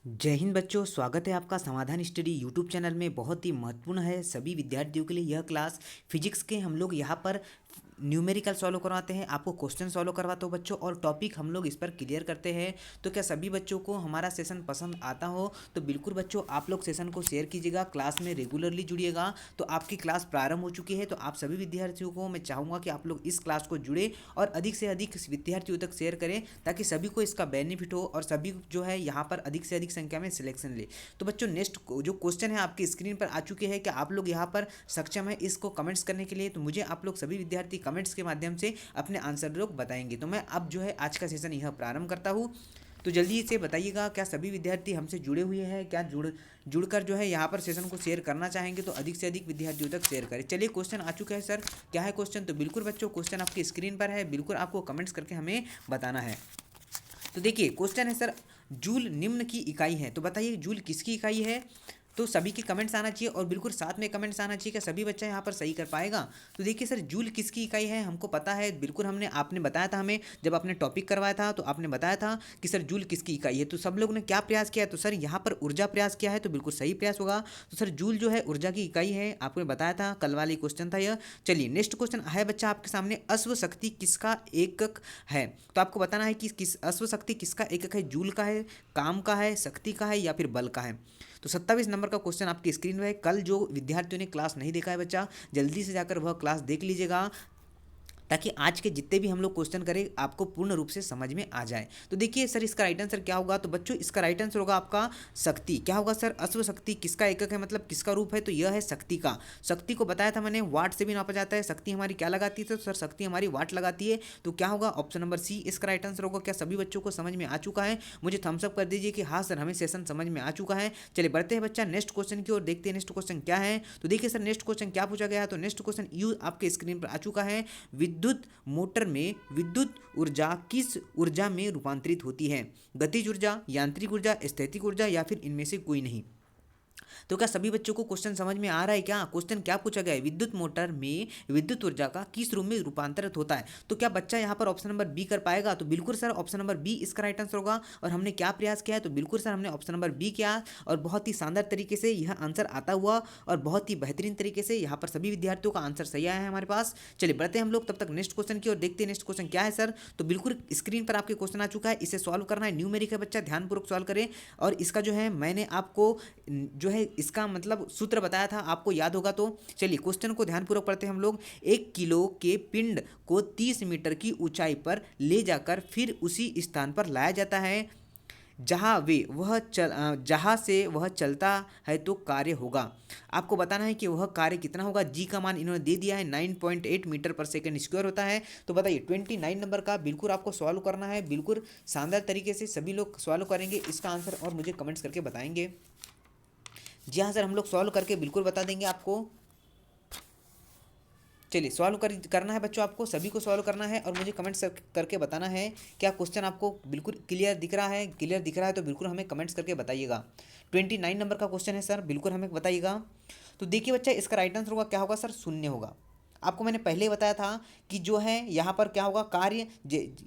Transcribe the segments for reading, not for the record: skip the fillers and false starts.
जय हिंद बच्चों, स्वागत है आपका समाधान स्टडी यूट्यूब चैनल में। बहुत ही महत्वपूर्ण है सभी विद्यार्थियों के लिए यह क्लास। फिजिक्स के हम लोग यहाँ पर न्यूमेरिकल सॉल्व करवाते हैं, आपको क्वेश्चन सॉल्व करवाते हो बच्चों, और टॉपिक हम लोग इस पर क्लियर करते हैं। तो क्या सभी बच्चों को हमारा सेशन पसंद आता हो तो बिल्कुल बच्चों आप लोग सेशन को शेयर कीजिएगा, क्लास में रेगुलरली जुड़िएगा। तो आपकी क्लास प्रारंभ हो चुकी है, तो आप सभी विद्यार्थियों को मैं चाहूँगा कि आप लोग इस क्लास को जुड़े और अधिक से अधिक विद्यार्थियों तक शेयर करें, ताकि सभी को इसका बेनिफिट हो और सभी जो है यहाँ पर अधिक से अधिक संख्या में सिलेक्शन ले। तो बच्चों नेक्स्ट जो क्वेश्चन है आपकी स्क्रीन पर आ चुके हैं, क्या आप लोग यहाँ पर सक्षम है इसको कमेंट्स करने के लिए? तो मुझे आप लोग सभी विद्यार्थी कमेंट्स के माध्यम से अपने आंसर लोग बताएंगे। तो मैं अब जो है आज का सेशन यह प्रारंभ करता हूँ। तो जल्दी से बताइएगा, क्या सभी विद्यार्थी हमसे जुड़े हुए हैं? क्या जुड़कर जो है यहाँ पर सेशन को शेयर करना चाहेंगे? तो अधिक से अधिक विद्यार्थियों तक शेयर करें। चलिए क्वेश्चन आ चुका है सर, क्या है क्वेश्चन? तो बिल्कुल बच्चों क्वेश्चन आपकी स्क्रीन पर है, बिल्कुल आपको कमेंट्स करके हमें बताना है। तो देखिए क्वेश्चन है सर, जूल निम्न की इकाई है। तो बताइए जूल किसकी इकाई है? तो सभी के कमेंट्स आना चाहिए और बिल्कुल साथ में कमेंट्स आना चाहिए, क्या सभी बच्चा यहाँ पर सही कर पाएगा? तो देखिए सर, जूल किसकी इकाई है हमको पता है, बिल्कुल आपने बताया था हमें, जब आपने टॉपिक करवाया था तो आपने बताया था कि सर जूल किसकी इकाई है। तो सब लोगों ने क्या प्रयास किया? तो सर यहाँ पर ऊर्जा प्रयास किया है, तो बिल्कुल सही प्रयास होगा। तो सर जूल जो है ऊर्जा की इकाई है, आपने बताया था, कल वाली क्वेश्चन था यह। चलिए नेक्स्ट क्वेश्चन है बच्चा आपके सामने, अश्व शक्ति किसका एकक है? तो आपको बताना है कि किस अश्व शक्ति किसका एकक है, जूल का है, काम का है, शक्ति का है या फिर बल का है। तो 27 नंबर का क्वेश्चन आपकी स्क्रीन पर है। कल जो विद्यार्थियों ने क्लास नहीं देखा है बच्चा, जल्दी से जाकर वह क्लास देख लीजिएगा, ताकि आज के जितने भी हम लोग क्वेश्चन करें आपको पूर्ण रूप से समझ में आ जाए। तो देखिए सर इसका राइट आंसर क्या होगा? तो बच्चों इसका राइट आंसर होगा आपका शक्ति। क्या होगा सर? अश्व शक्ति किसका एकक है, मतलब किसका रूप है? तो यह है शक्ति का। शक्ति को बताया था मैंने, वाट से भी नापा जाता है। शक्ति हमारी क्या लगाती है? तो सर शक्ति हमारी वाट लगाती है। तो क्या होगा? ऑप्शन नंबर सी इसका राइट आंसर होगा। क्या सभी बच्चों को समझ में आ चुका है? मुझे थम्सअप कर दीजिए कि हाँ सर हमें सेशन समझ में आ चुका है। चलिए बढ़ते हैं बच्चा नेक्स्ट क्वेश्चन की ओर, देखते हैं नेक्स्ट क्वेश्चन क्या है। तो देखिए सर नेक्स्ट क्वेश्चन क्या पूछा गया है। तो नेक्स्ट क्वेश्चन यू आपके स्क्रीन पर आ चुका है, विद्युत मोटर में विद्युत ऊर्जा किस ऊर्जा में रूपांतरित होती है? गतिज ऊर्जा, यांत्रिक ऊर्जा, स्थैतिक ऊर्जा या फिर इनमें से कोई नहीं। तो क्या सभी बच्चों को क्वेश्चन समझ में आ रहा है? क्या क्वेश्चन क्या पूछा गया है? विद्युत मोटर में विद्युत ऊर्जा का किस रूप में रूपांतरित होता है? तो क्या बच्चा यहाँ पर ऑप्शन नंबर बी कर पाएगा? तो बिल्कुल सर ऑप्शन नंबर बी इसका राइट आंसर होगा। और हमने क्या प्रयास किया है? तो बिल्कुल सर हमने ऑप्शन नंबर बी किया, और बहुत ही शानदार तरीके से यह आंसर आता हुआ और बहुत ही बेहतरीन तरीके से यहाँ पर सभी विद्यार्थियों का आंसर सही आया है हमारे पास। चलिए बढ़ते हैं हम लोग तब तक नेक्स्ट क्वेश्चन की और देखते हैं नेक्स्ट क्वेश्चन क्या है सर। तो बिल्कुल स्क्रीन पर आपके क्वेश्चन आ चुका है, इसे सॉल्व करना है। न्यूमेरिक है बच्चा, ध्यानपूर्वक सॉल्व करें। और इसका जो है मैंने आपको जो है इसका मतलब सूत्र बताया था, आपको याद होगा। तो चलिए क्वेश्चन को ध्यानपूर्वक पढ़ते हैं हम लोग। 1 किलो के पिंड को 30 मीटर की ऊंचाई पर ले जाकर फिर उसी स्थान पर लाया जाता है जहाँ से वह चलता है, तो कार्य होगा। आपको बताना है कि वह कार्य कितना होगा। जी का मान इन्होंने दे दिया है, 9.8 मीटर पर सेकंड स्क्वायर होता है। तो बताइए 29 नंबर का बिल्कुल आपको सॉल्व करना है, बिल्कुल शानदार तरीके से सभी लोग सॉल्व करेंगे इसका आंसर और मुझे कमेंट्स करके बताएंगे। जी हाँ सर, हम लोग सॉल्व करके बिल्कुल बता देंगे आपको। चलिए सॉल्व करना है बच्चों, आपको सभी को सॉल्व करना है और मुझे कमेंट्स करके बताना है क्या क्वेश्चन आपको बिल्कुल क्लियर दिख रहा है। क्लियर दिख रहा है तो बिल्कुल हमें कमेंट्स करके बताइएगा। 29 नंबर का क्वेश्चन है सर, बिल्कुल हमें बताइएगा। तो देखिए बच्चा इसका राइट आंसर होगा क्या होगा सर? शून्य होगा। आपको मैंने पहले ही बताया था कि जो है यहाँ पर क्या होगा, कार्य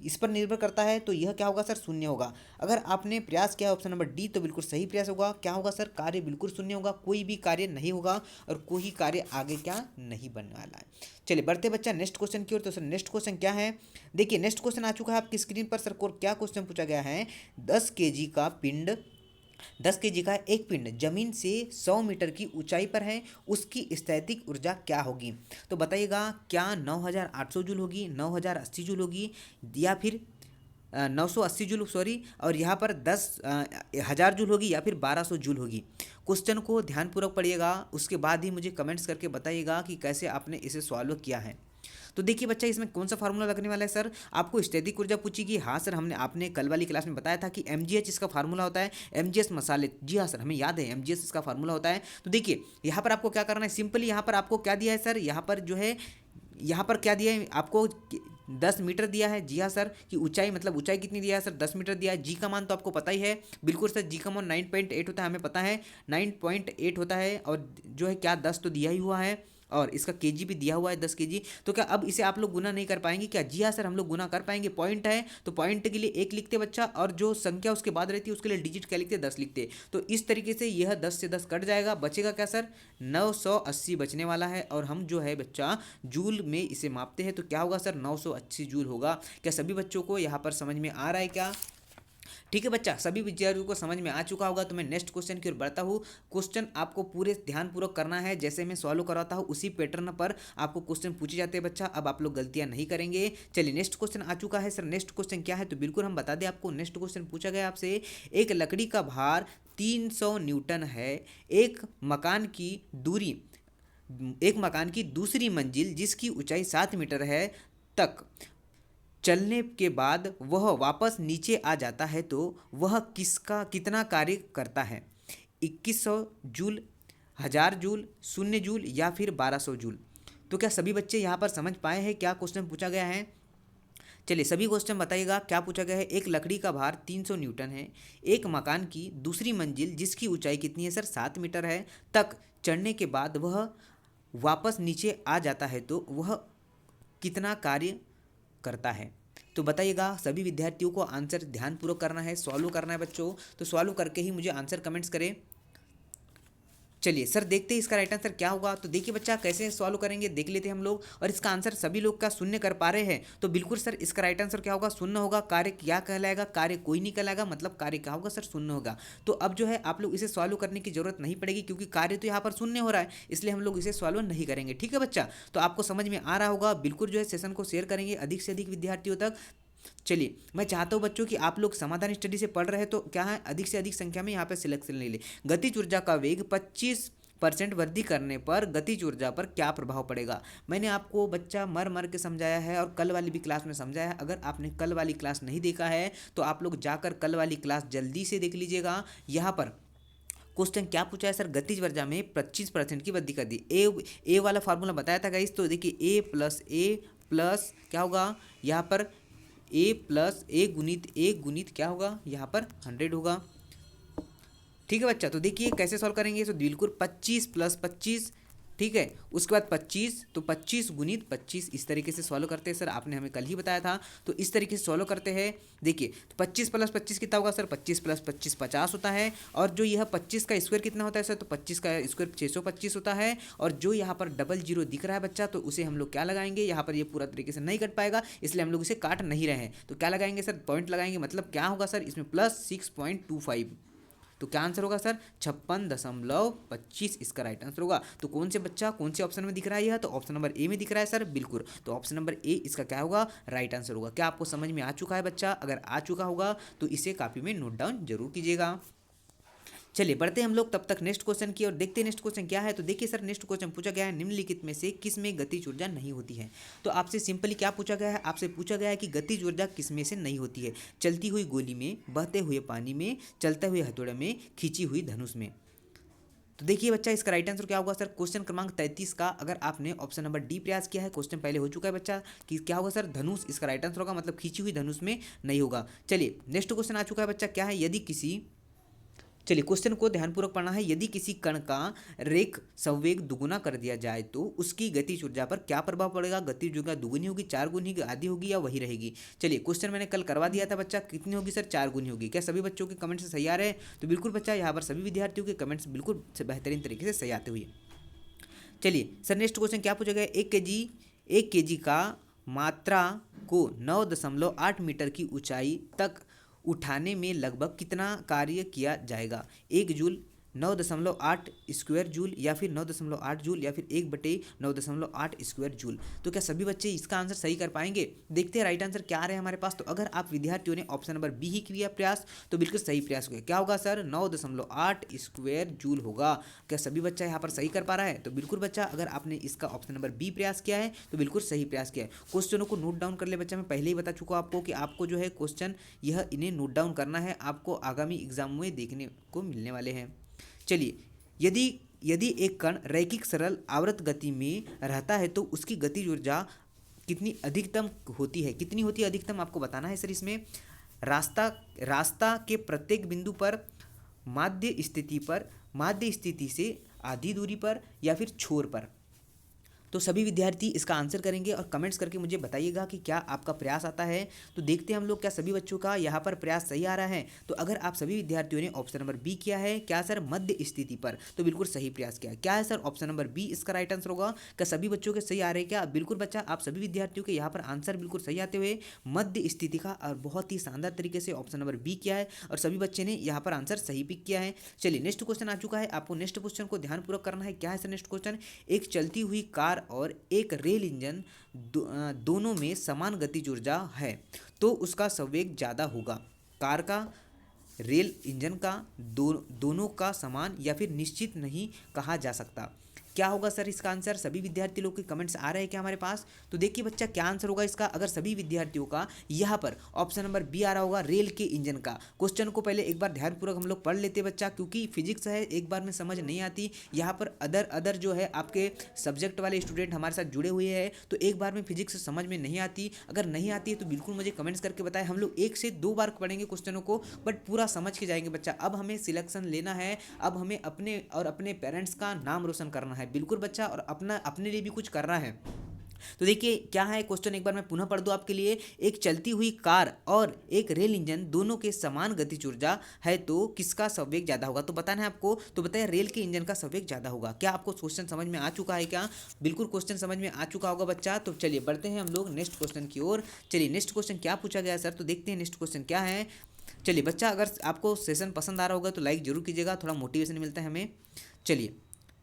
इस पर निर्भर करता है, तो यह क्या होगा सर? शून्य होगा। अगर आपने प्रयास किया ऑप्शन नंबर डी तो बिल्कुल सही प्रयास होगा। क्या होगा सर? कार्य बिल्कुल शून्य होगा, कोई भी कार्य नहीं होगा और कोई कार्य आगे क्या नहीं बनने वाला है। चलिए बढ़ते बच्चा नेक्स्ट क्वेश्चन की ओर। तो सर नेक्स्ट क्वेश्चन क्या है? देखिए नेक्स्ट क्वेश्चन आ चुका है आपकी स्क्रीन पर सर। को क्या क्वेश्चन पूछा गया है? 10 केजी का पिंड 10 केजी का एक पिंड जमीन से 100 मीटर की ऊंचाई पर है, उसकी स्थैतिक ऊर्जा क्या होगी? तो बताइएगा, क्या 9800 जूल होगी, 9080 जूल होगी या फिर 980 जूल सॉरी, और यहाँ पर 10,000 जूल होगी या फिर 1200 जूल होगी? क्वेश्चन को ध्यानपूर्वक पढ़िएगा, उसके बाद ही मुझे कमेंट्स करके बताइएगा कि कैसे आपने इसे सॉल्व किया है। तो देखिए बच्चा इसमें कौन सा फार्मूला लगने वाला है सर? आपको स्टैटिक ऊर्जा पूछेगी। हाँ सर, आपने कल वाली क्लास में बताया था कि mgh इसका फार्मूला होता है, mgs मसाले। जी हाँ सर, हमें याद है mgs इसका फार्मूला होता है। तो देखिए यहाँ पर आपको क्या करना है, सिंपली यहाँ पर आपको क्या दिया है सर? यहाँ पर जो है यहाँ पर क्या दिया है आपको? 10 मीटर दिया है। जी हाँ सर, कि ऊंचाई मतलब ऊंचाई कितनी दिया है सर? 10 मीटर दिया है। जी का मान तो आपको पता ही है, बिल्कुल सर, जी का मान 9.8 होता है, हमें पता है 9.8 होता है। और जो है क्या 10 तो दिया ही हुआ है, और इसका केजी भी दिया हुआ है 10 kg। तो क्या अब इसे आप लोग गुना नहीं कर पाएंगे क्या? जी हाँ सर, हम लोग गुना कर पाएंगे। पॉइंट है तो पॉइंट के लिए 1 लिखते बच्चा, और जो संख्या उसके बाद रहती है उसके लिए डिजिट क्या लिखते? 10 लिखते। तो इस तरीके से यह 10 से 10 कट जाएगा, बचेगा क्या सर? 980 बचने वाला है। और हम जो है बच्चा जूल में इसे मापते हैं, तो क्या होगा सर? 980 जूल होगा। क्या सभी बच्चों को यहाँ पर समझ में आ रहा है क्या? ठीक है बच्चा, सभी विद्यार्थियों को समझ में आ चुका होगा। तो मैं नेक्स्ट क्वेश्चन की ओर बढ़ता हूँ। क्वेश्चन आपको पूरे ध्यानपूर्वक करना है, जैसे मैं सॉल्व कराता हूँ उसी पैटर्न पर आपको क्वेश्चन पूछे जाते हैं बच्चा। अब आप लोग गलतियां नहीं करेंगे। चलिए नेक्स्ट क्वेश्चन आ चुका है। सर नेक्स्ट क्वेश्चन क्या है? तो बिल्कुल हम बता दें आपको। नेक्स्ट क्वेश्चन पूछा गया आपसे, एक लकड़ी का भार 300 न्यूटन है। एक मकान की दूरी एक मकान की दूसरी मंजिल जिसकी ऊंचाई 7 मीटर है तक चलने के बाद वह वापस नीचे आ जाता है, तो वह किसका कितना कार्य करता है? 2100 जूल, 1000 जूल, 0 जूल या फिर 1200 जूल? तो क्या सभी बच्चे यहाँ पर समझ पाए हैं क्या क्वेश्चन पूछा गया है? चलिए सभी क्वेश्चन बताइएगा क्या पूछा गया है। एक लकड़ी का भार 300 न्यूटन है। एक मकान की दूसरी मंजिल जिसकी ऊंचाई कितनी है सर? 7 मीटर है तक चढ़ने के बाद वह वापस नीचे आ जाता है, तो वह कितना कार्य करता है? तो बताइएगा। सभी विद्यार्थियों को आंसर ध्यानपूर्वक करना है, सॉल्व करना है बच्चों। तो सॉल्व करके ही मुझे आंसर कमेंट्स करें। चलिए सर देखते हैं इसका राइट आंसर क्या होगा। तो देखिए बच्चा कैसे सॉल्व करेंगे देख लेते हैं हम लोग। और इसका आंसर सभी लोग का शून्य कर पा रहे हैं, तो बिल्कुल सर इसका राइट आंसर क्या होगा? शून्य होगा। कार्य क्या कहलाएगा? कार्य कोई नहीं कहलाएगा, मतलब कार्य क्या होगा सर? शून्य होगा। तो अब जो है आप लोग इसे सॉल्व करने की जरूरत नहीं पड़ेगी, क्योंकि कार्य तो यहाँ पर शून्य हो रहा है, इसलिए हम लोग इसे सॉल्व नहीं करेंगे। ठीक है बच्चा, तो आपको समझ में आ रहा होगा। बिल्कुल जो है सेशन को शेयर करेंगे अधिक से अधिक विद्यार्थियों तक। चलिए मैं चाहता हूं बच्चों कि आप लोग समाधान स्टडी से पढ़ रहे हैं, तो क्या है अधिक से अधिक संख्या में यहाँ पे सिलेक्शन ले ले। गतिज ऊर्जा का वेग 25% वृद्धि करने पर गतिज ऊर्जा पर क्या प्रभाव पड़ेगा? मैंने आपको बच्चा मर मर के समझाया है, और कल वाली भी क्लास में समझाया है। अगर आपने कल वाली क्लास नहीं देखा है तो आप लोग जाकर कल वाली क्लास जल्दी से देख लीजिएगा। यहाँ पर क्वेश्चन क्या पूछा है सर? गतिज ऊर्जा में 25% की वृद्धि कर दी। ए वाला फार्मूला बताया था गाइस। तो देखिए ए प्लस क्या होगा यहाँ पर? ए गुणित क्या होगा यहाँ पर? 100 होगा। ठीक है बच्चा, तो देखिए कैसे सॉल्व करेंगे। तो बिल्कुल 25 + 25, ठीक है, उसके बाद 25, तो 25 × 25 इस तरीके से सॉल्व करते हैं सर। आपने हमें कल ही बताया था, तो इस तरीके से सॉल्व करते हैं। देखिए तो 25 + 25 कितना होगा सर? 25 + 25 50 होता है। और जो यह 25 का स्क्वायर कितना होता है सर? तो 25 का स्क्वायर 625 होता है। और जो यहाँ पर डबल जीरो दिख रहा है बच्चा, तो उसे हम लोग क्या लगाएंगे? यहाँ पर ये पूरा तरीके से नहीं कट पाएगा, इसलिए हम लोग इसे काट नहीं रहे हैं। तो क्या लगाएंगे सर? पॉइंट लगाएंगे। मतलब क्या होगा सर इसमें? +6.25। तो क्या आंसर होगा सर? 56.25 इसका राइट आंसर होगा। तो कौन से बच्चा कौन से ऑप्शन में दिख रहा है यह? तो ऑप्शन नंबर ए में दिख रहा है सर, बिल्कुल। तो ऑप्शन नंबर ए इसका क्या होगा? राइट आंसर होगा। क्या आपको समझ में आ चुका है बच्चा? अगर आ चुका होगा तो इसे कॉपी में नोट डाउन जरूर कीजिएगा। चलिए बढ़ते हैं हम लोग तब तक नेक्स्ट क्वेश्चन की और देखते हैं नेक्स्ट क्वेश्चन क्या है। तो देखिए सर नेक्स्ट क्वेश्चन पूछा गया है, निम्नलिखित में से किस में गतिज ऊर्जा नहीं होती है? तो आपसे सिंपली क्या पूछा गया है? आपसे पूछा गया है कि गतिज ऊर्जा किस में से नहीं होती है? चलती हुई गोली में, बहते हुए पानी में, चलते हुए हथौड़े में, खींची हुई धनुष में। तो देखिए बच्चा इसका राइट आंसर क्या होगा सर? क्वेश्चन क्रमांक 33 का अगर आपने ऑप्शन नंबर डी प्रयास किया है, क्वेश्चन पहले हो चुका है बच्चा, कि क्या होगा सर? धनुष इसका राइट आंसर होगा, मतलब खींची हुई धनुष में नहीं होगा। चलिए नेक्स्ट क्वेश्चन आ चुका है बच्चा, क्या है? यदि किसी चलिए क्वेश्चन को ध्यानपूर्वक पढ़ना है। यदि किसी कण का रेख संवेग दुगुना कर दिया जाए तो उसकी गतिज ऊर्जा पर क्या प्रभाव पड़ेगा? गतिज ऊर्जा दुगुनी होगी, 4 गुनी होगी, आधी होगी या वही रहेगी? चलिए क्वेश्चन मैंने कल करवा दिया था बच्चा, कितनी होगी सर? 4 गुनी होगी। क्या सभी बच्चों के कमेंट्स सही आ रहे हैं? तो बिल्कुल बच्चा यहाँ पर सभी विद्यार्थियों के कमेंट्स बिल्कुल बेहतरीन तरीके से सही आते हुए। चलिए सर नेक्स्ट क्वेश्चन क्या पूछा गया? 1 kg का मात्रा को 9.8 मीटर की ऊंचाई तक उठाने में लगभग कितना कार्य किया जाएगा? 1 जूल, 9.8 स्क्वायर जूल, या फिर 9.8 जूल, या फिर 1/9.8 स्क्वायर जूल? तो क्या सभी बच्चे इसका आंसर सही कर पाएंगे? देखते हैं राइट आंसर क्या आ रहा है हमारे पास। तो अगर आप विद्यार्थियों ने ऑप्शन नंबर बी ही किया प्रयास, तो बिल्कुल सही प्रयास होगा। क्या होगा सर? 9.8 स्क्वायर जूल होगा। क्या सभी बच्चा यहाँ पर सही कर पा रहा है? तो बिल्कुल बच्चा अगर आपने इसका ऑप्शन नंबर बी प्रयास किया है तो बिल्कुल सही प्रयास किया है। क्वेश्चनों को नोट डाउन कर ले बच्चा। मैं पहले ही बता चुका हूँ आपको कि आपको जो है क्वेश्चन यह इन्हें नोट डाउन करना है, आपको आगामी एग्जाम में देखने को मिलने वाले हैं। चलिए यदि यदि एक कण रैखिक सरल आवर्त गति में रहता है तो उसकी गतिज ऊर्जा कितनी अधिकतम होती है? कितनी होती है अधिकतम आपको बताना है सर। इसमें रास्ता के प्रत्येक बिंदु पर, माध्य स्थिति से आधी दूरी पर, या फिर छोर पर? तो सभी विद्यार्थी इसका आंसर करेंगे और कमेंट्स करके मुझे बताइएगा कि क्या आपका प्रयास आता है। तो देखते हैं हम लोग क्या सभी बच्चों का यहाँ पर प्रयास सही आ रहा है। तो अगर आप सभी विद्यार्थियों ने ऑप्शन नंबर बी किया है, क्या सर मध्य स्थिति पर, तो बिल्कुल सही प्रयास किया। क्या है सर ऑप्शन नंबर बी इसका राइट आंसर होगा। क्या सभी बच्चों के सही आ रहे हैं क्या? बिल्कुल बच्चा, आप सभी विद्यार्थियों के यहाँ पर आंसर बिल्कुल सही आते हुए मध्य स्थिति का और बहुत ही शानदार तरीके से ऑप्शन नंबर बी किया है और सभी बच्चे ने यहाँ पर आंसर सही पिक किया है। चलिए नेक्स्ट क्वेश्चन आ चुका है, आपको नेक्स्ट क्वेश्चन को ध्यानपूर्वक करना है। क्या है सर नेक्स्ट क्वेश्चन? एक चलती हुई कार और एक रेल इंजन दोनों में समान गतिज ऊर्जा है तो उसका संवेग ज़्यादा होगा। कार का, रेल इंजन का, दोनों का समान या फिर निश्चित नहीं कहा जा सकता। क्या होगा सर इसका आंसर? सभी विद्यार्थी लोग के कमेंट्स आ रहे हैं क्या हमारे पास? तो देखिए बच्चा क्या आंसर होगा इसका। अगर सभी विद्यार्थियों का यहाँ पर ऑप्शन नंबर बी आ रहा होगा, रेल के इंजन का। क्वेश्चन को पहले एक बार ध्यानपूर्वक हम लोग पढ़ लेते बच्चा, क्योंकि फिजिक्स है एक बार में समझ नहीं आती। यहाँ पर अदर जो है आपके सब्जेक्ट वाले स्टूडेंट हमारे साथ जुड़े हुए हैं, तो एक बार में फिजिक्स समझ में नहीं आती। अगर नहीं आती है तो बिल्कुल मुझे कमेंट्स करके बताएं। हम लोग 1 से 2 बार पढ़ेंगे क्वेश्चनों को, बट पूरा समझ के जाएंगे बच्चा। अब हमें सिलेक्शन लेना है, अब हमें अपने और अपने पेरेंट्स का नाम रोशन करना है बिल्कुल बच्चा, और अपने लिए भी कुछ करना है। तो देखिए क्या है क्वेश्चन, एक बार मैं पुनः पढ़ दूं आपके लिए। एक चलती हुई कार और एक रेल इंजन दोनों के समान गतिज ऊर्जा है तो किसका संवेग ज्यादा होगा? तो बताना है आपको। तो बताइए रेल के इंजन का संवेग ज्यादा होगा। क्या आपको क्वेश्चन समझ में आ चुका है क्या? बिल्कुल क्वेश्चन समझ में आ चुका होगा बच्चा। तो चलिए बढ़ते हैं हम लोग नेक्स्ट क्वेश्चन की ओर। चलिए नेक्स्ट क्वेश्चन क्या पूछा गया सर, तो देखते हैं नेक्स्ट क्वेश्चन क्या है। चलिए बच्चा, अगर आपको सेशन पसंद आ रहा होगा तो लाइक जरूर कीजिएगा, थोड़ा मोटिवेशन मिलता है हमें। चलिए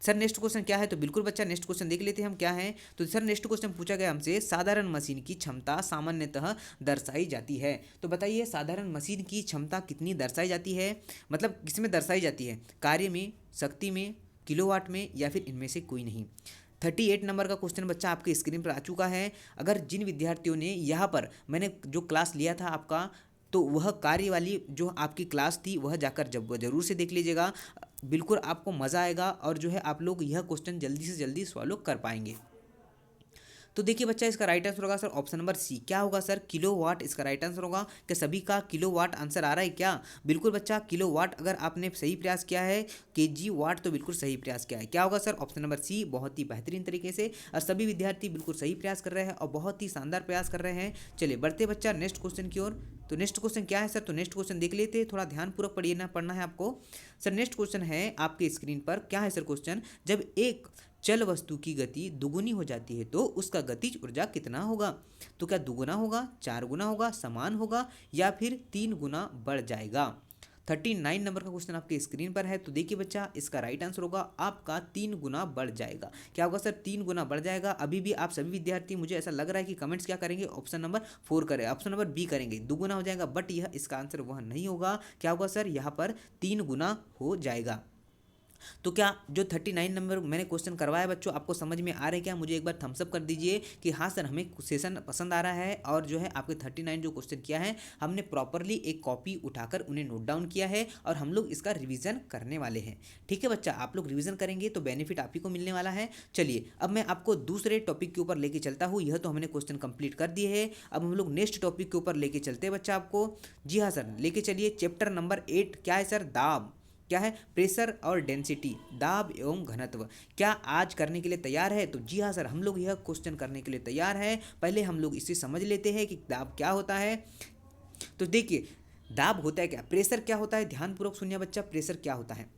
सर नेक्स्ट क्वेश्चन क्या है, तो बिल्कुल बच्चा नेक्स्ट क्वेश्चन देख लेते हैं हम क्या है। तो सर नेक्स्ट क्वेश्चन पूछा गया हमसे, साधारण मशीन की क्षमता सामान्यतः दर्शाई जाती है। तो बताइए साधारण मशीन की क्षमता कितनी दर्शाई जाती है, मतलब किसमें दर्शाई जाती है? कार्य में, शक्ति में, किलोवाट में, या फिर इनमें से कोई नहीं। 38 नंबर का क्वेश्चन बच्चा आपके स्क्रीन पर आ चुका है। अगर जिन विद्यार्थियों ने यहाँ पर मैंने जो क्लास लिया था आपका, तो वह कार्य वाली जो आपकी क्लास थी वह जाकर जब जरूर से देख लीजिएगा, बिल्कुल आपको मज़ा आएगा और जो है आप लोग यह क्वेश्चन जल्दी से जल्दी सॉल्व कर पाएंगे। तो देखिए बच्चा इसका राइट आंसर होगा सर ऑप्शन नंबर सी। क्या होगा सर? किलोवाट इसका राइट आंसर होगा। क्या सभी का किलोवाट आंसर आ रहा है क्या? बिल्कुल बच्चा किलोवाट, अगर आपने सही प्रयास किया है, केजी वाट तो बिल्कुल सही प्रयास किया है। क्या होगा सर? ऑप्शन नंबर सी, बहुत ही बेहतरीन तरीके से। और सभी विद्यार्थी बिल्कुल सही प्रयास कर रहे हैं और बहुत ही शानदार प्रयास कर रहे हैं। चलिए बढ़ते बच्चा नेक्स्ट क्वेश्चन की ओर। तो नेक्स्ट क्वेश्चन क्या है सर, तो नेक्स्ट क्वेश्चन देख लेते हैं, थोड़ा ध्यानपूर्वक पढ़िए ना, पढ़ना है आपको। सर नेक्स्ट क्वेश्चन है आपके स्क्रीन पर, क्या है सर क्वेश्चन? जब एक चल वस्तु की गति दुगुनी हो जाती है तो उसका गतिज ऊर्जा कितना होगा? तो क्या दुगुना होगा, 4 गुना होगा, समान होगा, या फिर 3 गुना बढ़ जाएगा? 39 नंबर का क्वेश्चन आपके स्क्रीन पर है। तो देखिए बच्चा इसका राइट आंसर होगा आपका 3 गुना बढ़ जाएगा। क्या होगा सर? 3 गुना बढ़ जाएगा। अभी भी आप सभी विद्यार्थी, मुझे ऐसा लग रहा है कि कमेंट्स क्या करेंगे, ऑप्शन नंबर 4 करें, ऑप्शन नंबर बी करेंगे, दुगुना हो जाएगा, बट यह इसका आंसर वह नहीं होगा। क्या होगा सर? यहाँ पर 3 गुना हो जाएगा। तो क्या जो 39 नंबर मैंने क्वेश्चन करवाया बच्चों, आपको समझ में आ रहे क्या? मुझे एक बार थम्स अप कर दीजिए कि हाँ सर हमें सेशन पसंद आ रहा है, और जो है आपके 39 जो क्वेश्चन किया है हमने प्रॉपरली एक कॉपी उठाकर उन्हें नोट डाउन किया है और हम लोग इसका रिवीजन करने वाले हैं। ठीक है बच्चा, आप लोग रिवीजन करेंगे तो बेनिफिट आप ही को मिलने वाला है। चलिए अब मैं आपको दूसरे टॉपिक के ऊपर लेके चलता हूँ। यह तो हमने क्वेश्चन कंप्लीट कर दिए है, अब हम लोग नेक्स्ट टॉपिक के ऊपर लेके चलते हैं बच्चा आपको। जी हाँ सर, लेके चलिए चैप्टर नंबर 8। क्या है सर? दाब। क्या है? प्रेशर और डेंसिटी, दाब एवं घनत्व। क्या आज करने के लिए तैयार है? तो जी हाँ सर, हम लोग यह क्वेश्चन करने के लिए तैयार है। पहले हम लोग इसे समझ लेते हैं कि दाब क्या होता है। तो देखिए दाब होता है क्या, प्रेशर क्या होता है, ध्यानपूर्वक सुनिए बच्चा। प्रेशर क्या होता है?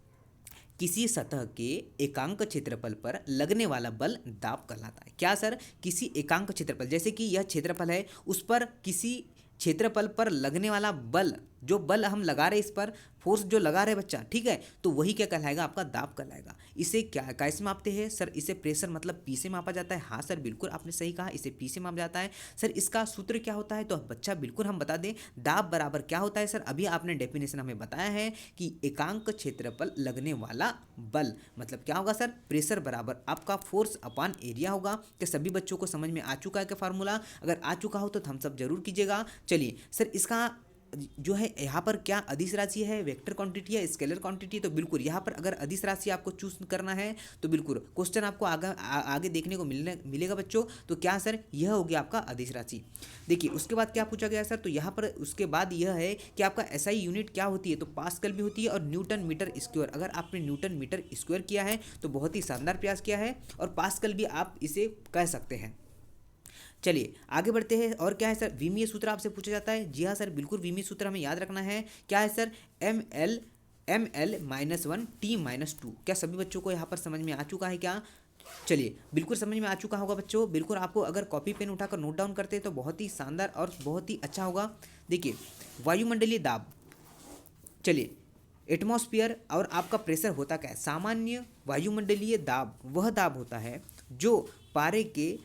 किसी सतह के एकांक क्षेत्रफल पर लगने वाला बल दाब कहलाता है। क्या सर? किसी एकांक क्षेत्रफल, जैसे कि यह क्षेत्रफल है, उस पर किसी क्षेत्रफल पर लगने वाला बल, जो बल हम लगा रहे इस पर, फोर्स जो लगा रहे बच्चा, ठीक है, तो वही क्या कहलाएगा? आपका दाब कहलाएगा। इसे क्या कैसे मापते हैं सर? इसे प्रेशर मतलब पी से मापा जाता है। हाँ सर बिल्कुल आपने सही कहा, इसे पी से मापा जाता है। सर इसका सूत्र क्या होता है? तो बच्चा बिल्कुल हम बता दें, दाब बराबर क्या होता है सर? अभी आपने डेफिनेशन हमें बताया है कि एकांक क्षेत्र पर लगने वाला बल, मतलब क्या होगा सर? प्रेशर बराबर आपका फोर्स अपॉन एरिया होगा। क्या सभी बच्चों को समझ में आ चुका है क्या फार्मूला? अगर आ चुका हो तो थम्स अप जरूर कीजिएगा। चलिए सर इसका जो है यहाँ पर क्या अदिश राशि है, वेक्टर क्वांटिटी है, स्केलर क्वांटिटी है, तो बिल्कुल यहाँ पर अगर अदिश राशि आपको चूज करना है तो बिल्कुल क्वेश्चन आपको आगे देखने को मिलेगा बच्चों। तो क्या सर, यह हो गया आपका अदिश राशि। देखिए उसके बाद क्या पूछा गया सर, तो यहाँ पर उसके बाद यह है कि आपका एसआई यूनिट क्या होती है, तो पास्कल भी होती है और न्यूटन मीटर स्क्वायर। अगर आपने न्यूटन मीटर स्क्वायर किया है तो बहुत ही शानदार प्रयास किया है, और पास्कल भी आप इसे कह सकते हैं। चलिए आगे बढ़ते हैं। और क्या है सर, विमीय सूत्र आपसे पूछा जाता है। जी हाँ सर, बिल्कुल विमीय सूत्र हमें याद रखना है। क्या है सर, ml-1 T-2। क्या सभी बच्चों को यहाँ पर समझ में आ चुका है क्या? चलिए बिल्कुल समझ में आ चुका होगा बच्चों। बिल्कुल आपको अगर कॉपी पेन उठाकर नोट डाउन करते हैं तो बहुत ही शानदार और बहुत ही अच्छा होगा। देखिए वायुमंडलीय दाब, चलिए एटमॉस्फेयर और आपका प्रेशर होता क्या है। सामान्य वायुमंडलीय दाब वह दाब होता है जो पारे के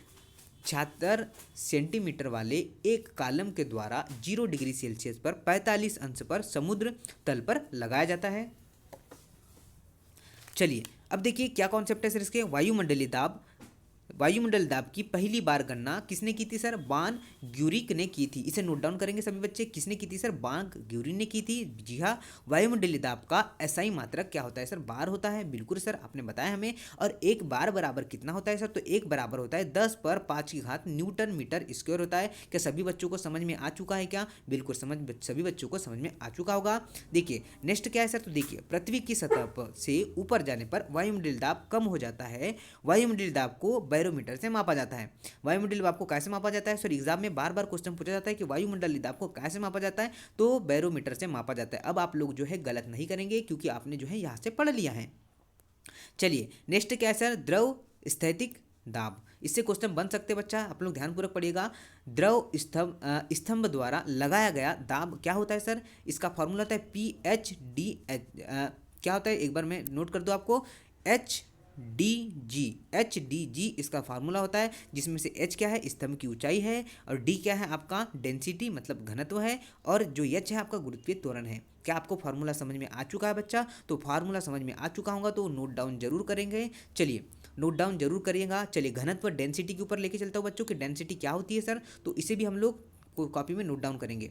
76 सेंटीमीटर वाले एक कॉलम के द्वारा 0 डिग्री सेल्सियस पर 45 अंश पर समुद्र तल पर लगाया जाता है। चलिए अब देखिए क्या कॉन्सेप्ट है सर इसके। वायुमंडलीय दाब, वायुमंडल दाब की पहली बार गणना किसने की थी सर, बान ग्यूरिक ने की थी। इसे नोट डाउन करेंगे सभी बच्चे, किसने की थी सर, बान ग्यूरिक ने की थी। जी हाँ, वायुमंडलीय दाब का एसआई मात्रक क्या होता है सर, बार होता है। बिल्कुल सर आपने बताया हमें। और एक बार बराबर कितना होता है सर, तो एक बराबर होता है 10⁵ न्यूटन मीटर स्क्वायर होता है। क्या सभी बच्चों को समझ में आ चुका है क्या? बिल्कुल सभी बच्चों को समझ में आ चुका होगा। देखिए नेक्स्ट क्या है सर, तो देखिए पृथ्वी की सतह से ऊपर जाने पर वायुमंडलीय दाब कम हो जाता है। वायुमंडलीय दाब को बैरोमीटर से मापा जाता है। वायुमंडलीय दाब को कैसे मापा जाता है सर, एग्जाम में बार बार क्वेश्चन पूछा जाता है कि वायुमंडलीय दाब को कैसे मापा जाता है, तो बैरोमीटर से मापा जाता है। अब आप लोग जो है गलत नहीं करेंगे क्योंकि आपने जो है यहाँ से पढ़ लिया है। चलिए नेक्स्ट क्या है सर, द्रव स्थैतिक दाब। इससे क्वेश्चन बन सकते बच्चा, आप लोग ध्यानपूर्वक पढ़िएगा। द्रव स्तंभ द्वारा लगाया गया दाब क्या होता है सर, इसका फॉर्मूला होता है PHDH। क्या होता है एक बार मैं नोट कर दूँ आपको, एच डी जी इसका फार्मूला होता है, जिसमें से एच क्या है, स्तंभ की ऊंचाई है, और डी क्या है आपका डेंसिटी मतलब घनत्व है, और जो एच है आपका गुरुत्वीय त्वरण है। क्या आपको फार्मूला समझ में आ चुका है बच्चा? तो फार्मूला समझ में आ चुका होगा तो नोट डाउन जरूर करेंगे। चलिए नोट डाउन जरूर करिएगा। चलिए घनत्व डेंसिटी के ऊपर लेके चलता हूँ बच्चों कि डेंसिटी क्या होती है सर, तो इसे भी हम लोग कॉपी में नोट डाउन करेंगे।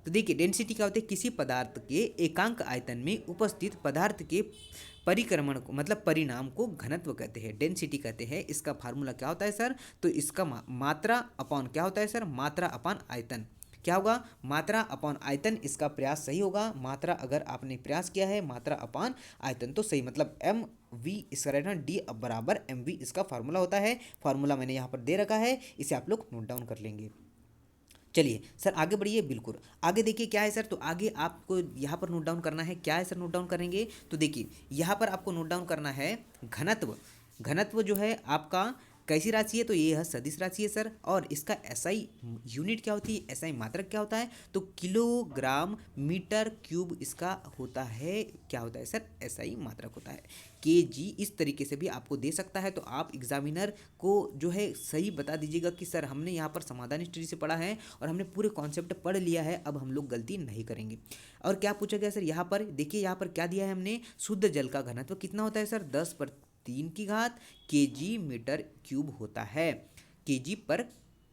तो देखिए डेंसिटी क्या होती है, किसी पदार्थ के एकांक आयतन में उपस्थित पदार्थ के परिक्रमण को मतलब परिणाम को घनत्व कहते हैं, डेंसिटी कहते हैं। इसका फार्मूला क्या होता है सर, तो इसका मात्रा अपॉन क्या होता है सर, मात्रा अपॉन आयतन। क्या होगा, मात्रा अपॉन आयतन। इसका प्रयास सही होगा। मात्रा अगर आपने प्रयास किया है, मात्रा अपॉन आयतन तो सही, मतलब MV इसका रहना D बराबर MV इसका फार्मूला होता है। फार्मूला मैंने यहाँ पर दे रखा है, इसे आप लोग नोट डाउन कर लेंगे। चलिए सर आगे बढ़िए। बिल्कुल आगे देखिए क्या है सर, तो आगे आपको यहाँ पर नोट डाउन करना है। क्या है सर नोट डाउन करेंगे, तो देखिए यहाँ पर आपको नोट डाउन करना है घनत्व। घनत्व जो है आपका कैसी राशि है, तो ये है सदिश राशि है सर। और इसका एसआई यूनिट क्या होती है, एसआई मात्रक क्या होता है, तो किलोग्राम मीटर क्यूब इसका होता है। क्या होता है सर, एसआई मात्रक होता है। केजी इस तरीके से भी आपको दे सकता है, तो आप एग्जामिनर को जो है सही बता दीजिएगा कि सर हमने यहाँ पर समाधान हिस्ट्री से पढ़ा है और हमने पूरे कॉन्सेप्ट पढ़ लिया है, अब हम लोग गलती नहीं करेंगे। और क्या पूछा गया सर यहाँ पर, देखिए यहाँ पर क्या दिया है हमने, शुद्ध जल का घनत्व कितना होता है सर, 10⁻³ kg मीटर क्यूब होता है। kg पर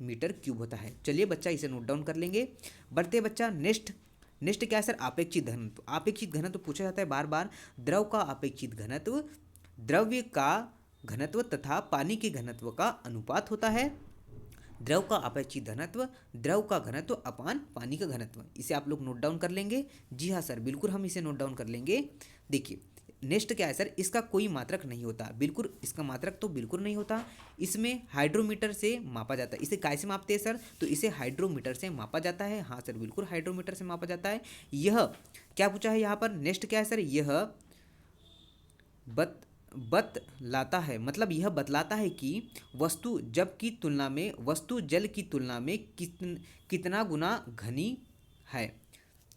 मीटर क्यूब होता है। चलिए बच्चा इसे नोट डाउन कर लेंगे। बढ़ते बच्चा नेक्स्ट क्या है सर, अपेक्षित घनत्व। अपेक्षित घनत्व पूछा जाता है बार बार। द्रव का अपेक्षित घनत्व द्रव्य का घनत्व तथा पानी के घनत्व का अनुपात होता है। द्रव का अपेक्षित घनत्व द्रव का घनत्व अपान पानी का घनत्व। इसे आप लोग नोट डाउन कर लेंगे। जी हाँ सर, बिल्कुल हम इसे नोट डाउन कर लेंगे। देखिए नेक्स्ट क्या है सर, इसका कोई मात्रक नहीं होता। बिल्कुल इसका मात्रक तो बिल्कुल नहीं होता। इसमें हाइड्रोमीटर से मापा जाता है। इसे कैसे मापते हैं सर, तो इसे हाइड्रोमीटर से मापा जाता है। हाँ सर बिल्कुल हाइड्रोमीटर से मापा जाता है। यह क्या पूछा है यहाँ पर, नेक्स्ट क्या है सर, यह बतलाता है, मतलब यह बतलाता है कि वस्तु जल की तुलना में कितना गुना घनी है।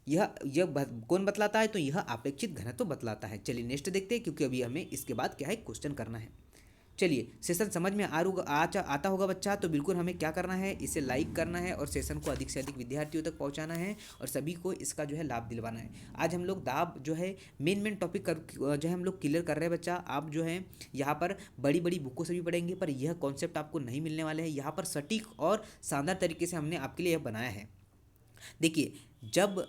कौन बतलाता है, तो यह अपेक्षित घनत्व बतलाता है। चलिए नेक्स्ट देखते हैं, क्योंकि अभी हमें इसके बाद क्या है क्वेश्चन करना है। चलिए सेशन समझ में आता होगा बच्चा, तो बिल्कुल हमें क्या करना है, इसे लाइक करना है और सेशन को अधिक से अधिक विद्यार्थियों तक पहुंचाना है और सभी को इसका जो है लाभ दिलवाना है। आज हम लोग दाब जो है मेन टॉपिक जो है हम लोग क्लियर कर रहे हैं बच्चा। आप जो है यहाँ पर बड़ी बड़ी बुकों से भी पढ़ेंगे, पर यह कॉन्सेप्ट आपको नहीं मिलने वाले हैं। यहाँ पर सटीक और शानदार तरीके से हमने आपके लिए यह बनाया है। देखिए, जब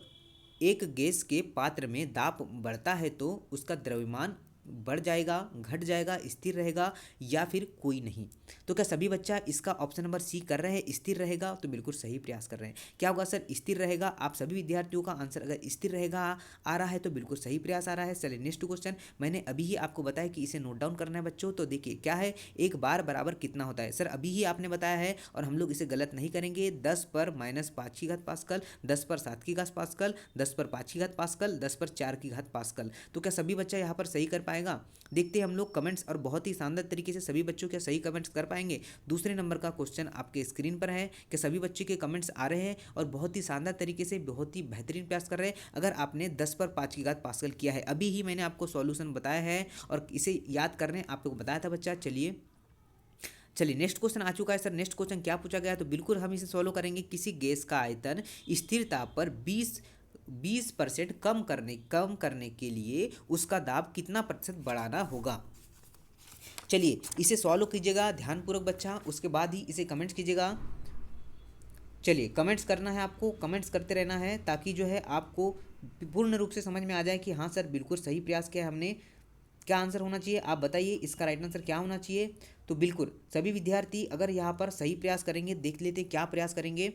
एक गैस के पात्र में दाब बढ़ता है तो उसका द्रव्यमान बढ़ जाएगा, घट जाएगा, स्थिर रहेगा या फिर कोई नहीं। तो क्या सभी बच्चा इसका ऑप्शन नंबर सी कर रहे हैं, स्थिर रहेगा? तो बिल्कुल सही प्रयास कर रहे हैं। क्या होगा सर? स्थिर रहेगा। आप सभी विद्यार्थियों का आंसर अगर स्थिर रहेगा आ रहा है तो बिल्कुल सही प्रयास आ रहा है। चलिए नेक्स्ट क्वेश्चन, मैंने अभी ही आपको बताया कि इसे नोट डाउन करना है बच्चों। तो देखिए क्या है, एक बार बराबर कितना होता है? सर अभी ही आपने बताया है और हम लोग इसे गलत नहीं करेंगे। 10 पर -5 की घात पास्कल, 10 पर 7 की घात पास्कल, 10 पर 5 की घात पास्कल, 10 पर 4 की घात पास्कल। तो क्या सभी बच्चा यहाँ पर सही कर पाएगा? देखते हैं हम लोग कमेंट्स, और बहुत ही शानदार तरीके से सभी बच्चों क्या सही कमेंट्स कर पाएंगे। दूसरे नंबर का क्वेश्चन आपके स्क्रीन पर है कि सभी बच्चों के कमेंट्स आ रहे हैं और बहुत ही शानदार तरीके से बहुत ही बेहतरीन प्रयास कर रहे हैं। अगर आपने 10 पर 5 की घात पास्कल किया है, अभी ही मैंने आपको सॉल्यूशन बताया है और इसे याद करने आपको बताया था बच्चा। चलिए नेक्स्ट क्वेश्चन आ चुका है सर। नेक्स्ट क्वेश्चन क्या पूछा गया है? तो बिल्कुल हम इसे सॉल्व करेंगे। किसी गैस का आयतन स्थिर ताप पर 20% कम करने के लिए उसका दाब कितना प्रतिशत बढ़ाना होगा? चलिए इसे सॉल्व कीजिएगा ध्यानपूर्वक बच्चा, उसके बाद ही इसे कमेंट्स कीजिएगा। चलिए कमेंट्स करना है आपको, कमेंट्स करते रहना है ताकि जो है आपको पूर्ण रूप से समझ में आ जाए कि हाँ सर बिल्कुल सही प्रयास किया हमने। क्या आंसर होना चाहिए आप बताइए, इसका राइट आंसर क्या होना चाहिए? तो बिल्कुल सभी विद्यार्थी अगर यहाँ पर सही प्रयास करेंगे, देख लेते क्या प्रयास करेंगे।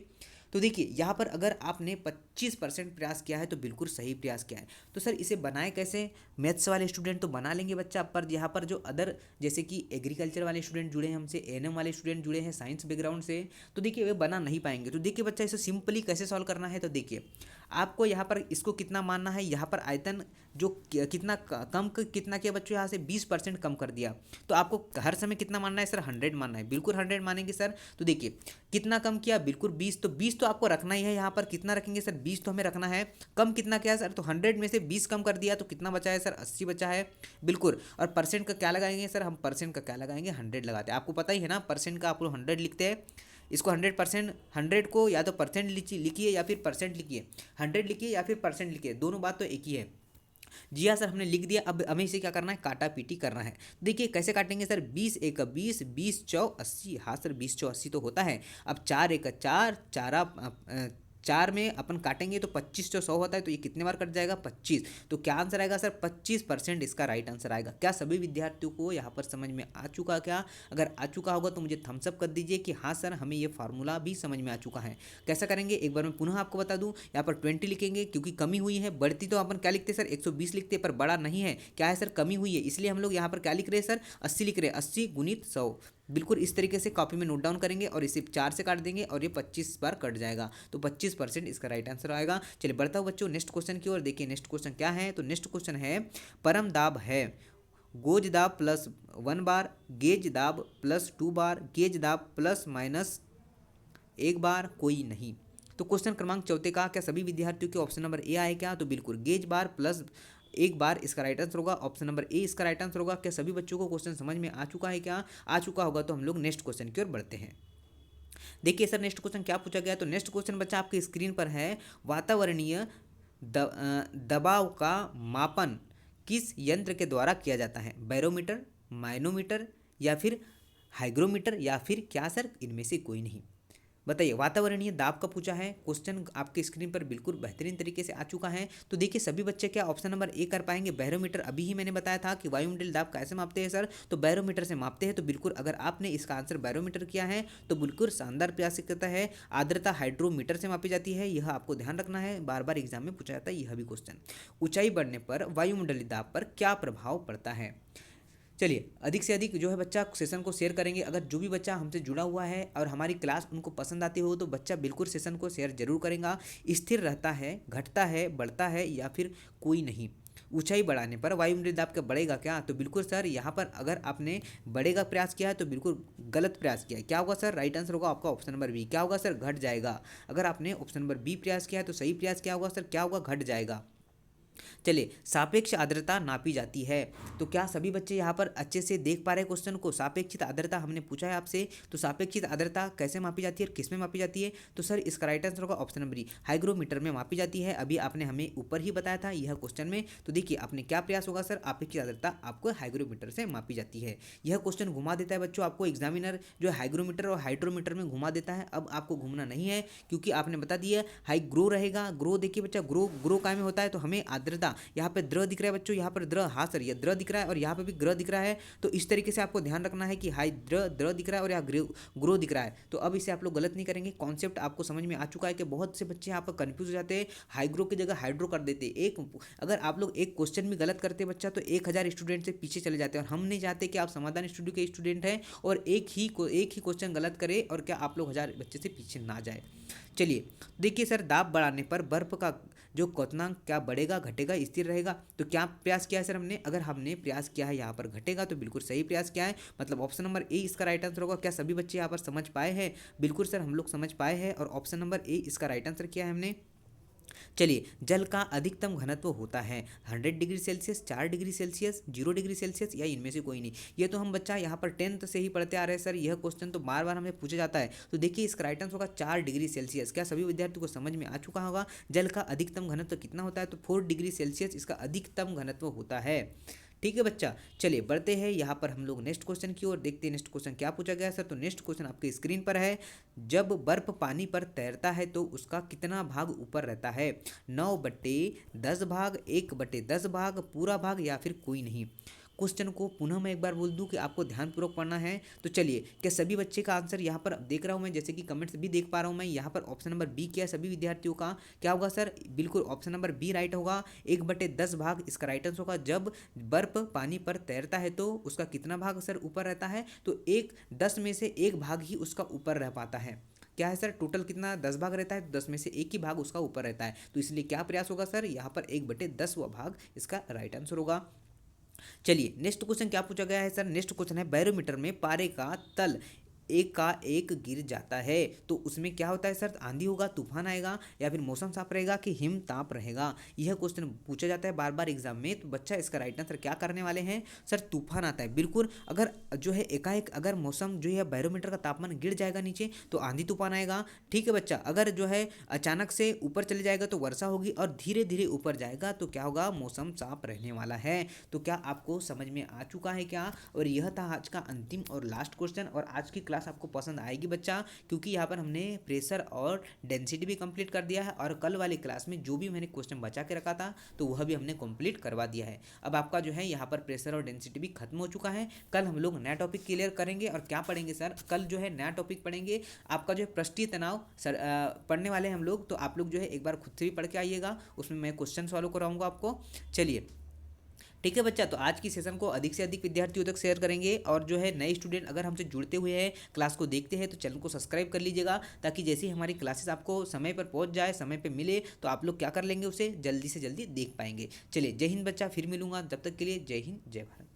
तो देखिए यहाँ पर अगर आपने 25% प्रयास किया है तो बिल्कुल सही प्रयास किया है। तो सर इसे बनाए कैसे? मैथ्स वाले स्टूडेंट तो बना लेंगे बच्चा, पर यहाँ पर जो अदर जैसे कि एग्रीकल्चर वाले स्टूडेंट जुड़े हैं हमसे, एएनएम वाले स्टूडेंट जुड़े हैं साइंस बैकग्राउंड से, तो देखिए वे बना नहीं पाएंगे। तो देखिए बच्चा इसे सिंपली कैसे सॉल्व करना है, तो देखिए आपको यहाँ पर इसको कितना मानना है, यहाँ पर आयतन जो कितना कितना किया बच्चों, यहाँ से 20% कम कर दिया। तो आपको हर समय कितना मानना है सर? 100 मानना है। बिल्कुल 100 मानेंगे सर। तो देखिए कितना कम किया? बिल्कुल 20। तो 20 तो आपको रखना ही है। यहाँ पर कितना रखेंगे सर? 20 तो हमें रखना है। कम कितना किया सर? तो 100 में से 20 कम कर दिया तो कितना बचा है सर? 80 बचा है। बिल्कुल। और परसेंट का क्या लगाएंगे सर? हम परसेंट का क्या लगाएंगे? 100 लगाते हैं। आपको पता ही है ना, परसेंट का आप लोग 100 लिखते हैं। इसको 100%, 100 को या तो परसेंट लिखिए या फिर परसेंट लिखिए, 100 लिखिए या फिर परसेंट लिखिए, दोनों बात तो एक ही है। जी हाँ सर हमने लिख दिया। अब हमें इसे क्या करना है? काटा पीटी करना है। देखिए कैसे काटेंगे सर? 20 एक 20, 20 चौ 80। हाँ सर 20 चौ 80 तो होता है। अब 4 एक 4, चार में अपन काटेंगे तो 25 चौ 100 होता है, तो ये कितने बार कट जाएगा? 25। तो क्या आंसर आएगा सर? 25% इसका राइट आंसर आएगा। क्या सभी विद्यार्थियों को यहाँ पर समझ में आ चुका? क्या अगर आ चुका होगा तो मुझे थम्स अप कर दीजिए कि हाँ सर हमें ये फार्मूला भी समझ में आ चुका है। कैसा करेंगे एक बार मैं पुनः आपको बता दूं। यहाँ पर 20 लिखेंगे क्योंकि कमी हुई है। बढ़ती तो अपन क्या लिखते हैं सर? 120 लिखते हैं, पर बड़ा नहीं है। क्या है सर? कमी हुई है, इसलिए हम लोग यहाँ पर क्या लिख रहे हैं सर? 80 लिख रहे हैं। 80 गुणित 100। बिल्कुल इस तरीके से कॉपी में नोट डाउन करेंगे और इसे 4 से काट देंगे और ये 25 बार कट जाएगा। तो 25% इसका राइट आंसर आएगा। चलिए बढ़ता हूँ बच्चों नेक्स्ट क्वेश्चन की ओर। देखिए नेक्स्ट क्वेश्चन क्या है? तो नेक्स्ट क्वेश्चन है, परम दाब है गोज दाब प्लस 1 बार, गेज दाब प्लस 2 बार, गेज दाब प्लस माइनस 1 बार, कोई नहीं। तो क्वेश्चन क्रमांक 4 का क्या सभी विद्यार्थियों के ऑप्शन नंबर ए आए क्या? तो बिल्कुल गेज बार प्लस 1 बार इसका राइट आंसर होगा। ऑप्शन नंबर ए इसका राइट आंसर होगा। क्या सभी बच्चों को क्वेश्चन समझ में आ चुका है? क्या आ चुका होगा तो हम लोग नेक्स्ट क्वेश्चन की ओर बढ़ते हैं। देखिए सर नेक्स्ट क्वेश्चन क्या पूछा गया? तो नेक्स्ट क्वेश्चन बच्चा आपके स्क्रीन पर है, वातावरणीय दबाव का मापन किस यंत्र के द्वारा किया जाता है? बैरोमीटर, माइनोमीटर या फिर हाइग्रोमीटर या फिर क्या सर? इनमें से कोई नहीं। बताइए वातावरणीय दाब का पूछा है क्वेश्चन आपके स्क्रीन पर, बिल्कुल बेहतरीन तरीके से आ चुका है। तो देखिए सभी बच्चे क्या ऑप्शन नंबर ए कर पाएंगे? बैरोमीटर। अभी ही मैंने बताया था कि वायुमंडलीय दाब कैसे मापते हैं सर? तो बैरोमीटर से मापते हैं। तो बिल्कुल अगर आपने इसका आंसर बैरोमीटर किया है तो बिल्कुल शानदार प्रयास करता है। आर्द्रता हाइड्रोमीटर से मापी जाती है, यह आपको ध्यान रखना है, बार बार एग्जाम में पूछा जाता है यह भी क्वेश्चन। ऊंचाई बढ़ने पर वायुमंडलीय दाब पर क्या प्रभाव पड़ता है? चलिए अधिक से अधिक जो है बच्चा सेशन को शेयर करेंगे। अगर जो भी बच्चा हमसे जुड़ा हुआ है और हमारी क्लास उनको पसंद आती हो तो बच्चा बिल्कुल सेशन को शेयर जरूर करेगा। स्थिर रहता है, घटता है, बढ़ता है या फिर कोई नहीं? ऊंचाई बढ़ाने पर वायुमंडलीय दाब का बढ़ेगा क्या? तो बिल्कुल सर यहाँ पर अगर आपने बढ़ेगा प्रयास किया है तो बिल्कुल गलत प्रयास किया है। क्या होगा सर? राइट आंसर होगा आपका ऑप्शन नंबर बी। क्या होगा सर? घट जाएगा। अगर आपने ऑप्शन नंबर बी प्रयास किया है तो सही प्रयास क्या होगा सर? क्या होगा? घट जाएगा। चलिए, सापेक्ष आर्द्रता नापी जाती है। तो क्या सभी बच्चे यहाँ पर अच्छे से देख पा रहे हैं क्वेश्चन को? सापेक्षित आर्द्रता हमने पूछा है आपसे, तो सापेक्षित आर्द्रता कैसे मापी जाती है और किस में मापी जाती है? तो सर इसका राइट आंसर होगा ऑप्शन नंबर ई, हाइग्रोमीटर में मापी जाती है। अभी आपने हमें ऊपर ही बताया था यह क्वेश्चन में। तो देखिए आपने क्या प्रयास होगा सर, आपेक्षिक आर्द्रता आपको हाइग्रोमीटर से मापी जाती है। यह क्वेश्चन घुमा देता है बच्चों आपको, एग्जामिनर जो है हाइग्रोमीटर और हाइड्रोमीटर में घुमा देता है। अब आपको घूमना नहीं है, क्योंकि आपने बता दिया हाई ग्रो रहेगा। ग्रो देखिए बच्चा, ग्रो ग्रो काय में होता है, तो हमें आर्द्रता यहाँ पे द्र दिख रहा है बच्चों, यहाँ पर द्र, हाँ सर ये द्र दिख रहा है और यहाँ पे भी ग्रह दिख रहा है। तो इस तरीके से आपको ध्यान रखना है कि हाई द्र द्र दिख रहा है और यहाँ ग्रो दिख रहा है। तो अब इसे आप लोग गलत नहीं करेंगे, कॉन्सेप्ट आपको समझ में आ चुका है कि बहुत से बच्चे यहाँ पर कंफ्यूज हो जाते हैं, हाइग्रो की जगह हाइड्रो कर देते। एक अगर आप लोग एक क्वेश्चन भी गलत करते बच्चा तो 1000 स्टूडेंट से पीछे चले जाते हैं, और हम नहीं चाहते कि आप समाधान स्टूडियो के स्टूडेंट हैं और एक ही क्वेश्चन गलत करें और क्या आप लोग 1000 बच्चे से पीछे ना जाए। चलिए देखिए सर, दाब बढ़ाने पर बर्फ का जो क्वथनांक क्या बढ़ेगा घटेगा स्थिर रहेगा? तो क्या प्रयास किया है सर हमने? अगर हमने प्रयास किया है यहाँ पर घटेगा तो बिल्कुल सही प्रयास किया है, मतलब ऑप्शन नंबर ए इसका राइट आंसर होगा। क्या सभी बच्चे यहाँ पर समझ पाए हैं? बिल्कुल सर हम लोग समझ पाए हैं और ऑप्शन नंबर ए इसका राइट आंसर किया है हमने। चलिए, जल का अधिकतम घनत्व होता है 100 degree Celsius, 4 degree Celsius, 0 degree Celsius या इनमें से कोई नहीं। ये तो हम बच्चा यहाँ पर 10th से ही पढ़ते आ रहे हैं सर, यह क्वेश्चन तो बार बार हमें पूछा जाता है। तो देखिए इसका राइट आंसर होगा 4 डिग्री सेल्सियस। क्या सभी विद्यार्थियों को समझ में आ चुका होगा जल का अधिकतम घनत्व कितना होता है? तो 4 डिग्री सेल्सियस इसका अधिकतम घनत्व होता है। ठीक है बच्चा, चलिए बढ़ते हैं यहाँ पर हम लोग नेक्स्ट क्वेश्चन की ओर, देखते हैं नेक्स्ट क्वेश्चन क्या पूछा गया है सर। तो नेक्स्ट क्वेश्चन आपके स्क्रीन पर है, जब बर्फ पानी पर तैरता है तो उसका कितना भाग ऊपर रहता है? 9/10 भाग, 1/10 भाग, पूरा भाग या फिर कोई नहीं? क्वेश्चन को पुनः मैं एक बार बोल दूं कि आपको ध्यानपूर्वक पढ़ना है। तो चलिए, क्या सभी बच्चे का आंसर यहाँ पर देख रहा हूँ मैं, जैसे कि कमेंट्स भी देख पा रहा हूँ मैं, यहाँ पर ऑप्शन नंबर बी किया सभी विद्यार्थियों का। क्या होगा सर? बिल्कुल ऑप्शन नंबर बी राइट होगा, 1/10 भाग इसका राइट आंसर होगा। जब बर्फ पानी पर तैरता है तो उसका कितना भाग सर ऊपर रहता है? तो 10 में से 1 भाग ही उसका ऊपर रह पाता है। क्या है सर? टोटल कितना 10 भाग रहता है, तो 10 में से 1 ही भाग उसका ऊपर रहता है। तो इसलिए क्या प्रयास होगा सर? यहाँ पर 1/10वां भाग इसका राइट आंसर होगा। चलिए नेक्स्ट क्वेश्चन क्या पूछा गया है सर? नेक्स्ट क्वेश्चन है, बैरोमीटर में पारे का तल एक का एक गिर जाता है तो उसमें क्या होता है सर? आंधी होगा, तूफान आएगा या फिर मौसम साफ रहेगा कि हिमताप रहेगा? यह क्वेश्चन पूछा जाता है बार बार एग्जाम में। तो बच्चा इसका राइट आंसर क्या करने वाले हैं सर? तूफान आता है बिल्कुल। अगर जो है एकाएक अगर मौसम जो है बैरोमीटर का तापमान गिर जाएगा नीचे तो आंधी तूफान आएगा। ठीक है बच्चा, अगर जो है अचानक से ऊपर चले जाएगा तो वर्षा होगी और धीरे धीरे ऊपर जाएगा तो क्या होगा? मौसम साफ रहने वाला है। तो क्या आपको समझ में आ चुका है क्या? और यह था आज का अंतिम और लास्ट क्वेश्चन। और आज की क्लास आपको पसंद आएगी बच्चा, क्योंकि यहाँ पर हमने प्रेशर और डेंसिटी भी कंप्लीट कर दिया है और कल वाली क्लास में जो भी मैंने क्वेश्चन बचा के रखा था तो वह भी हमने कंप्लीट करवा दिया है। अब आपका जो है यहाँ पर प्रेशर और डेंसिटी भी खत्म हो चुका है। कल हम लोग नया टॉपिक क्लियर करेंगे। और क्या पढ़ेंगे सर? कल जो है नया टॉपिक पढ़ेंगे, आपका जो है पृष्ठीय तनाव सर पढ़ने वाले हैं हम लोग। तो आप लोग जो है एक बार खुद से भी पढ़ के आइएगा, उसमें मैं क्वेश्चन सॉल्व कराऊंगा आपको। चलिए ठीक है बच्चा, तो आज की सेशन को अधिक से अधिक विद्यार्थियों तक शेयर करेंगे। और जो है नए स्टूडेंट अगर हमसे जुड़ते हुए हैं, क्लास को देखते हैं, तो चैनल को सब्सक्राइब कर लीजिएगा, ताकि जैसे ही हमारी क्लासेस आपको समय पर पहुंच जाए, समय पर मिले, तो आप लोग क्या कर लेंगे, उसे जल्दी से जल्दी देख पाएंगे। चलिए जय हिंद बच्चा, फिर मिलूंगा, तब तक के लिए जय हिंद जय भारत।